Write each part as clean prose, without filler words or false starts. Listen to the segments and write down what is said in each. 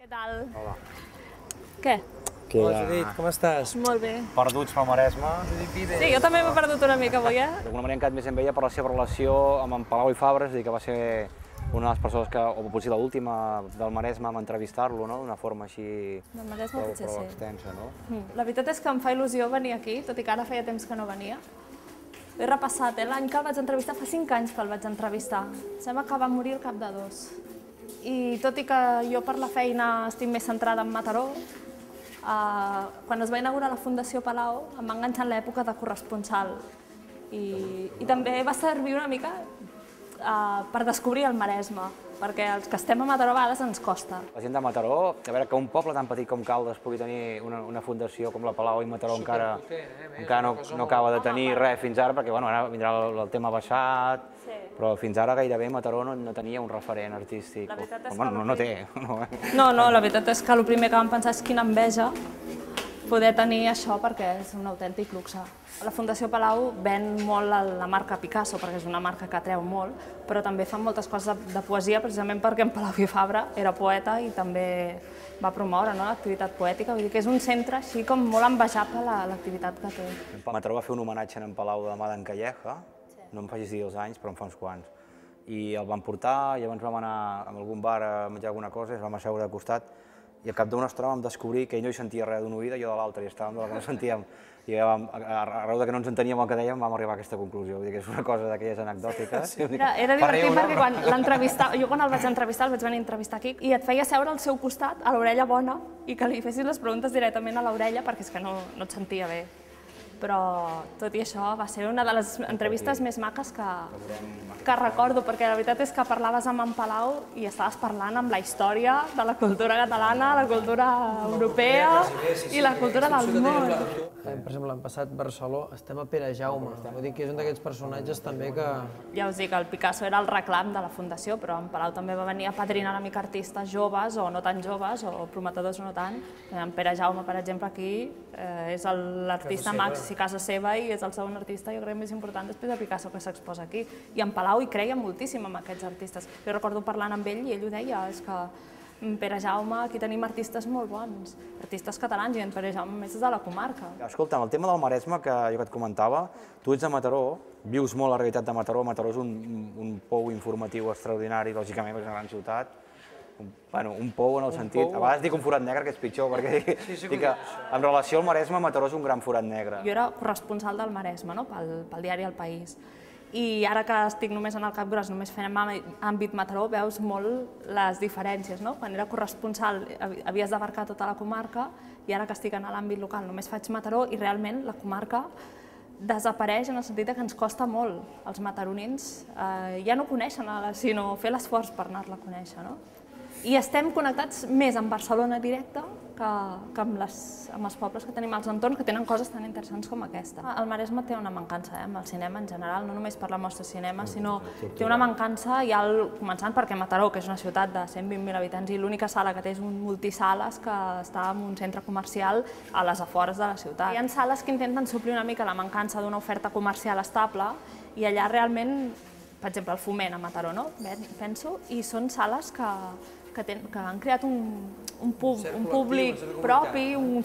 Què tal? Hola. Què? Hola, Judit, com estàs? Molt bé. Perduts pel Maresme. Sí, jo també m'he perdut una mica avui, D'alguna manera he quedat més amb ella per la seva relació amb en Palau i Fabra, és a dir, que va ser una de les persones que, o potser l'última del Maresme, a entrevistar-lo, no? D'una forma així Del Maresme potser sí. extensa, no? La veritat és que em fa il·lusió venir aquí, tot i que ara feia temps que no venia. He repassat, l'any que el vaig entrevistar, fa 5 anys que el vaig entrevistar. Sembla que va morir al cap de 2. I tot i que jo per la feina estic més centrada en Mataró, quan es va inaugurar la Fundació Palau em va enganxar en l'època de corresponsal. I també va servir una mica per descobrir el Maresme, perquè els que estem a Mataró a vegades ens costa. La gent de Mataró, a veure, que un poble tan petit com Caldes pugui tenir una fundació com la Palau i Mataró encara no acaba de tenir res fins ara, perquè bueno, ara vindrà el tema baixat, però fins ara gairebé Mataró no tenia un referent artístic. Bueno, no té. No, la veritat és que el primer que vam pensar és quina enveja poder tenir això, perquè és un autèntic luxe. La Fundació Palau ven molt la marca Picasso, perquè és una marca que atreu molt, però també fan moltes coses de poesia, precisament perquè en Palau i Fabra era poeta i també va promoure l'activitat poètica. Vull dir que és un centre així com molt envejable l'activitat que té. Mataró va fer un homenatge en Palau de mà d'en Calleja, no em facis dir els anys, però en fa uns quants. I el van portar, llavors vam anar a algun bar a menjar alguna cosa, ens vam asseure de costat, i al cap d'una estona vam descobrir que ell no hi sentia res d'una oïda i jo de l'altra, i estàvem de la que no sentíem. I arreu que no ens enteníem el que dèiem vam arribar a aquesta conclusió. Vull dir que és una cosa d'aquelles anecdòtiques. Era divertit perquè quan l'entrevistava, jo quan el vaig entrevistar, el vaig venir a entrevistar aquí, i et feia seure al seu costat, a l'orella bona, i que li fessis les preguntes directament a l'orella perquè és que no et sentia bé. Però, tot i això, va ser una de les entrevistes més maques que recordo, perquè la veritat és que parlaves amb en Palau i estaves parlant amb la història de la cultura catalana, la cultura europea i la cultura del món. Per exemple, l'any passat Barcelona estem a Pere Jaume, vull dir que és un d'aquests personatges també que... Ja us dic, el Picasso era el reclam de la Fundació, però en Palau també va venir a padrinar una mica artistes joves o no tan joves, o prometedors o no tant. En Pere Jaume, per exemple, aquí és l'artista màxim a casa seva i és el segon artista, jo crec, més important després de Picasso que s'exposa aquí. I en Palau hi creia moltíssim amb aquests artistes. Jo recordo parlant amb ell i ell ho deia, és que Pere Jaume, aquí tenim artistes molt bons, artistes catalans, i en Pere Jaume més és de la comarca. Escolta'm, el tema del Maresme que jo et comentava, tu ets de Mataró, vius molt la realitat de Mataró, Mataró és un pou informatiu extraordinari, lògicament, perquè és una gran ciutat, un pou en el sentit, a vegades dic un forat negre, que és pitjor, perquè dic que en relació al Maresme, Mataró és un gran forat negre. Jo era corresponsal del Maresme, pel diari El País, i ara que estic només en el Capgròs, només fem àmbit Mataró, veus molt les diferències. Quan era corresponsal havies d'abarcar tota la comarca i ara que estic en l'àmbit local només faig Mataró i realment la comarca desapareix en el sentit que ens costa molt. Els mataronins ja no coneixen, sinó fer l'esforç per anar-la a conèixer. I estem connectats més amb Barcelona directe que amb els pobles que tenim als entorns, que tenen coses tan interessants com aquesta. El Maresme té una mancança amb el cinema en general, no només per la mostra de cinema, sinó té una mancança, ja començant perquè Mataró, que és una ciutat de 120.000 habitants, i l'única sala que té és un multisales que està en un centre comercial a les afores de la ciutat. Hi ha sales que intenten suplir una mica la mancança d'una oferta comercial estable i allà realment, per exemple, el Foment a Mataró, penso, i són sales que han creat un públic propi, un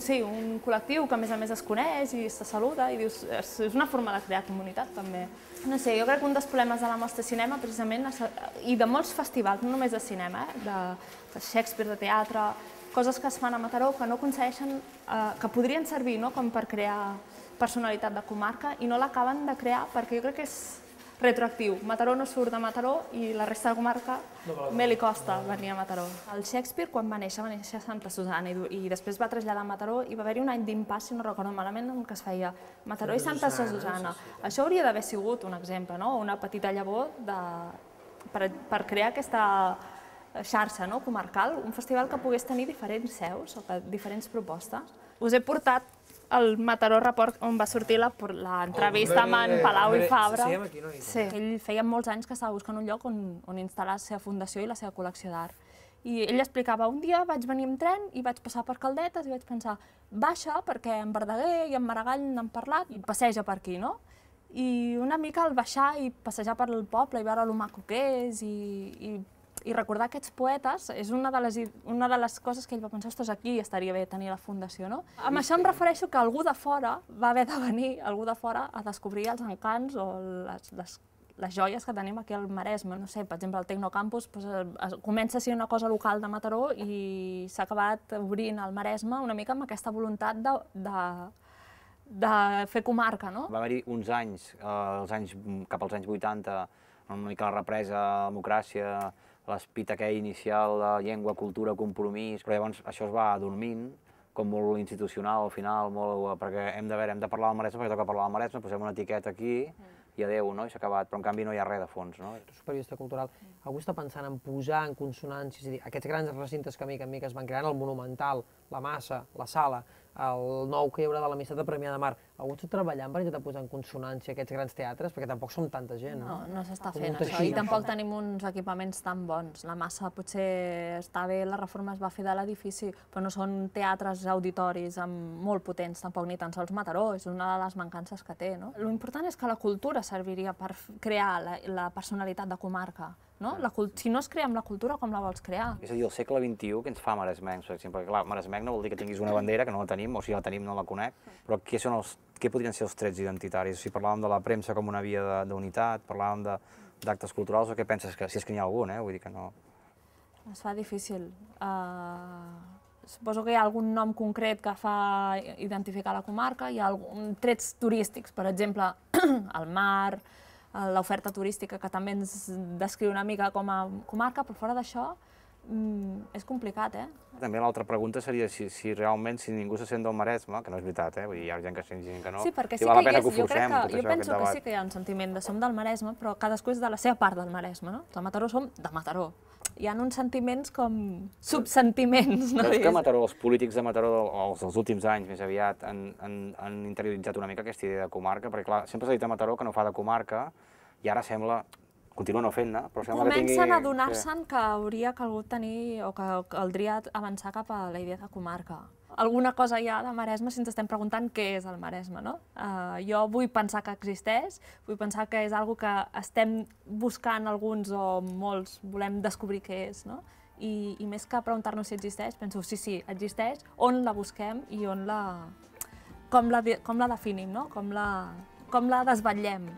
col·lectiu que a més es coneix i se saluda i dius, és una forma de crear comunitat també. No sé, jo crec que un dels problemes de la mostra de cinema precisament, i de molts festivals, no només de cinema, de Shakespeare, de teatre, coses que es fan a Mataró que no aconsegueixen, que podrien servir com per crear personalitat de comarca i no l'acaben de crear perquè jo crec que és retroactiu. Mataró no surt de Mataró i la resta de comarca bé li costa venir a Mataró. El Shakespeare, quan va néixer a Santa Susanna i després va traslladar a Mataró i va haver-hi un any d'impàs, si no recordo malament, en què es feia Mataró i Santa Susanna. Això hauria d'haver sigut un exemple, una petita llavor per crear aquesta xarxa comarcal, un festival que pogués tenir diferents seus o diferents propostes. Us he portat el Mataró Report, on va sortir l'entrevista amb en Palau i Fabra. Sí, ell feia molts anys que estava buscant un lloc on instal·lar la seva fundació i la seva col·lecció d'art. I ell explicava, un dia vaig venir amb tren i vaig passar per Caldetes i vaig pensar, baixa, perquè en Verdaguer i en Maragall n'han parlat, i passeja per aquí, no? I una mica al baixar i passejar per el poble i veure lo maco que és i i recordar aquests poetes és una de les coses que ell va pensar, ostres, aquí estaria bé tenir la fundació, no? Amb això em refereixo que algú de fora va haver de venir, algú de fora, a descobrir els encants o les joies que tenim aquí al Maresme. No sé, per exemple, el Tecnocampus comença a ser una cosa local de Mataró i s'ha acabat obrint al Maresme una mica amb aquesta voluntat de fer comarca, no? Va haver-hi uns anys, cap als anys 80, una mica la represa, la democràcia, l'espit aquell inicial de llengua, cultura, compromís, però llavors això es va adormint, com molt institucional al final, perquè hem de parlar del Maresme, perquè toca parlar del Maresme, posem una etiqueta aquí i adeu, no? I s'ha acabat, però en canvi no hi ha res de fons, no? Des d'un periodista cultural, algú està pensant en posar en consonàncies, és a dir, aquests grans recintes que mica en mica es van creant, el Monumental, la Massa, la Sala, el nou que hi haurà de l'Amistat de Premià de Mar, algú està treballant per intentar posar en consonància aquests grans teatres? Perquè tampoc som tanta gent, no? No s'està fent això, i tampoc tenim uns equipaments tan bons. La Massa potser està bé, la reforma es va fer de l'edifici, però no són teatres auditoris molt potents, tampoc ni tan sols Mataró, és una de les mancances que té, no? L'important és que la cultura serviria per crear la personalitat de comarca, no? Si no es crea amb la cultura, com la vols crear? És a dir, el segle XXI, què ens fa maresmencs, per exemple? Perquè, clar, maresmenc no vol dir que tinguis una bandera, que no la tenim, o si la tenim no la conec, però què podrien ser els trets identitaris? Si parlàvem de la premsa com una via d'unitat, parlàvem d'actes culturals, o què penses, si és que n'hi ha algun, vull dir que no... Es fa difícil. Suposo que hi ha algun nom concret que fa identificar la comarca, hi ha trets turístics, per exemple, el mar, l'oferta turística, que també ens descriu una mica com a comarca, però fora d'això és complicat, També l'altra pregunta seria si realment, si ningú se sent del Maresme, que no és veritat, vull dir, hi ha gent que sent i gent que no, sí, perquè sí val la que pena que ho forcem, tot jo això, penso que sí que hi ha un sentiment de som del Maresme, però cadascú és de la seva part del Maresme, no? De Mataró som de Mataró. Hi ha uns sentiments com subsentiments, no? Però és que Mataró, els polítics de Mataró, els últims anys més aviat, han interioritzat una mica aquesta idea de comarca, perquè clar, sempre s'ha dit a Mataró que no fa de comarca, i ara sembla, continua no fent-ne, però sembla que tingui... Comencen a adonar-se'n que hauria calgut tenir, o que caldria avançar cap a la idea de comarca. Alguna cosa hi ha de Maresme si ens estem preguntant què és el Maresme, no? Jo vull pensar que existeix, vull pensar que és una que estem buscant alguns o molts, volem descobrir què és, no? I més que preguntar-nos si existeix, penso, sí, existeix, on la busquem i com la definim, no? Com la desvetllem.